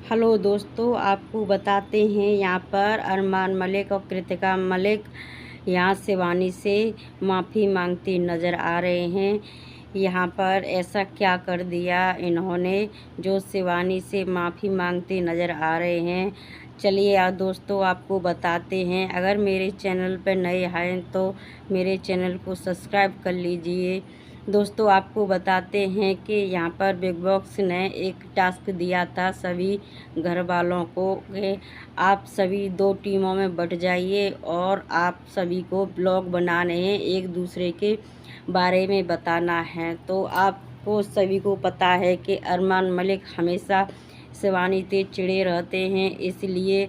Hello दोस्तों, आपको बताते हैं यहाँ पर अरमान मलिक और कृतिका मलिक यहाँ शिवानी से माफ़ी मांगते नज़र आ रहे हैं। यहाँ पर ऐसा क्या कर दिया इन्होंने जो शिवानी से माफ़ी मांगते नज़र आ रहे हैं। चलिए यार दोस्तों, आपको बताते हैं। अगर मेरे चैनल पर नए हैं तो मेरे चैनल को सब्सक्राइब कर लीजिए। दोस्तों, आपको बताते हैं कि यहाँ पर बिग बॉस ने एक टास्क दिया था सभी घर वालों को कि आप सभी 2 टीमों में बँट जाइए और आप सभी को ब्लॉग बनाने हैं, एक दूसरे के बारे में बताना है। तो आपको सभी को पता है कि अरमान मलिक हमेशा शिवानी से चिढ़े रहते हैं, इसलिए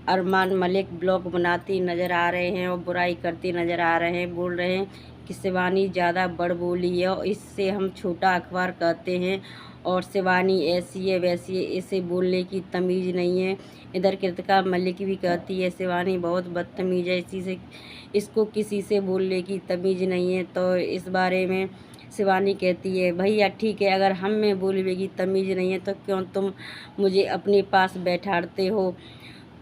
अरमान मलिक ब्लॉग बनाती नज़र आ रहे हैं और बुराई करते नज़र आ रहे हैं। बोल रहे हैं कि शिवानी ज़्यादा बड़बोली है और इससे हम छोटा अखबार कहते हैं और शिवानी ऐसी है वैसी है, इसे बोलने की तमीज़ नहीं है। इधर कृतिका मलिक भी कहती है शिवानी बहुत बदतमीज़ है, इसको किसी से बोलने की तमीज़ नहीं है। तो इस बारे में शिवानी कहती है भैया ठीक है, अगर हम में बोलने की तमीज़ नहीं है तो क्यों तुम मुझे अपने पास बैठाते हो,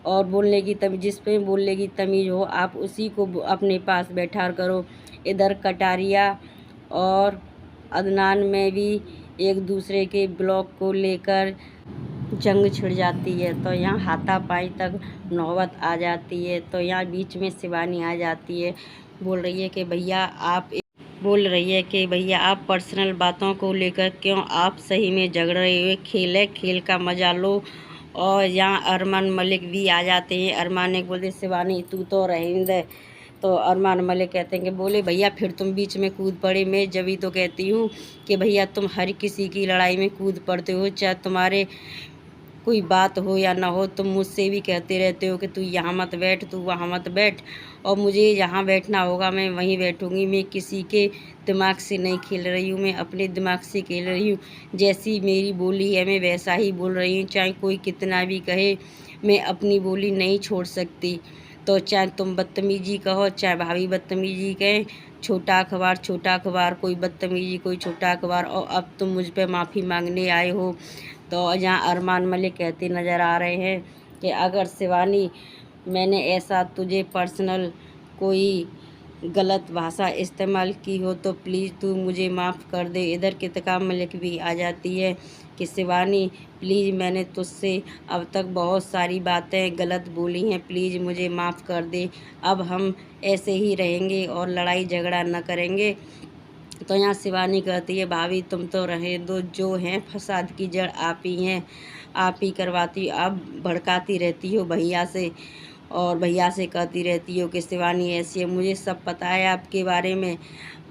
और बोलने की तमीज़ जिस पे बोलने की तमीज़ हो आप उसी को अपने पास बैठा करो। इधर कटारिया और अदनान में भी एक दूसरे के ब्लॉग को लेकर जंग छिड़ जाती है, तो यहाँ हाथापाई तक नौबत आ जाती है। तो यहाँ बीच में शिवानी आ जाती है, बोल रही है कि भैया आप पर्सनल बातों को लेकर क्यों आप सही में झगड़ रहे हो, खेल है, खेल का मजा लो। और यहाँ अरमान मलिक भी आ जाते हैं। अरमान ने बोलते शिवानी तू तो रहने दे, तो अरमान मलिक कहते हैं कि बोले भैया फिर तुम बीच में कूद पड़े। मैं जभी तो कहती हूँ कि भैया तुम हर किसी की लड़ाई में कूद पड़ते हो, चाहे तुम्हारे कोई बात हो या ना हो। तुम मुझसे भी कहते रहते हो कि तू यहाँ मत बैठ, तू वहाँ मत बैठ, और मुझे जहाँ बैठना होगा मैं वहीं बैठूँगी। मैं किसी के दिमाग से नहीं खेल रही हूँ, मैं अपने दिमाग से खेल रही हूँ। जैसी मेरी बोली है मैं वैसा ही बोल रही हूँ, चाहे कोई कितना भी कहे मैं अपनी बोली नहीं छोड़ सकती। तो चाहे तुम बदतमीजी कहो, चाहे भाभी बदतमीजी कहें, छोटा अखबार कोई बदतमीजी कोई छोटा अखबार, और अब तुम मुझ पे माफ़ी मांगने आए हो। तो यहाँ अरमान मलिक कहते नज़र आ रहे हैं कि अगर शिवानी मैंने ऐसा तुझे पर्सनल कोई गलत भाषा इस्तेमाल की हो तो प्लीज़ तू मुझे माफ़ कर दे। इधर कृतिका मलिक भी आ जाती है कि शिवानी प्लीज़ मैंने तुझसे अब तक बहुत सारी बातें गलत बोली हैं, प्लीज़ मुझे माफ़ कर दे। अब हम ऐसे ही रहेंगे और लड़ाई झगड़ा न करेंगे। तो यहाँ शिवानी कहती है भाभी तुम तो रहे दो, जो हैं फसाद की जड़ आप ही हैं, आप ही करवाती, आप भड़काती रहती हो भैया से, और भैया से कहती रहती हो कि शिवानी ऐसी है। मुझे सब पता है आपके बारे में,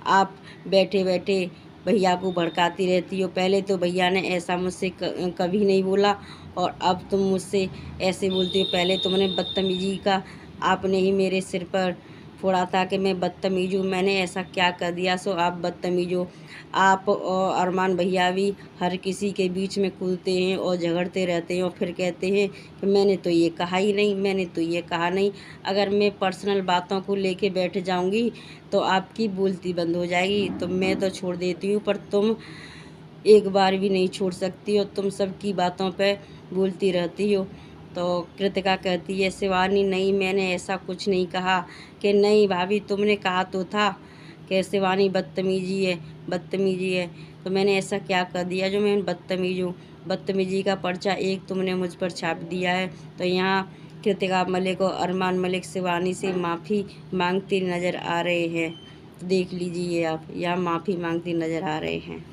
आप बैठे बैठे भैया को भड़काती रहती हो। पहले तो भैया ने ऐसा मुझसे कभी नहीं बोला और अब तुम मुझसे ऐसे बोलती हो। पहले तुमने बदतमीजी का आपने ही मेरे सिर पर फोड़ा था कि मैं बदतमीज़ हूँ, मैंने ऐसा क्या कर दिया सो आप बदतमीज़ हो। आप और अरमान भैया भी हर किसी के बीच में कूदते हैं और झगड़ते रहते हैं और फिर कहते हैं कि मैंने तो ये कहा ही नहीं, मैंने तो ये कहा नहीं। अगर मैं पर्सनल बातों को लेके बैठ जाऊँगी तो आपकी बोलती बंद हो जाएगी, तो मैं तो छोड़ देती हूँ पर तुम एक बार भी नहीं छोड़ सकती हो, तुम सबकी बातों पे बोलती रहती हो। तो कृतिका कहती है शिवानी नहीं मैंने ऐसा कुछ नहीं कहा। कि नहीं भाभी तुमने कहा तो था कि शिवानी बदतमीजी है, तो मैंने ऐसा क्या कर दिया जो मैं बदतमीज़ हूँ। बदतमीजी का पर्चा एक तुमने मुझ पर छाप दिया है। तो यहाँ कृतिका मलिक और अरमान मलिक शिवानी से माफ़ी मांगते नज़र आ रहे हैं। देख लीजिए आप, यहाँ माफ़ी मांगते नज़र आ रहे हैं।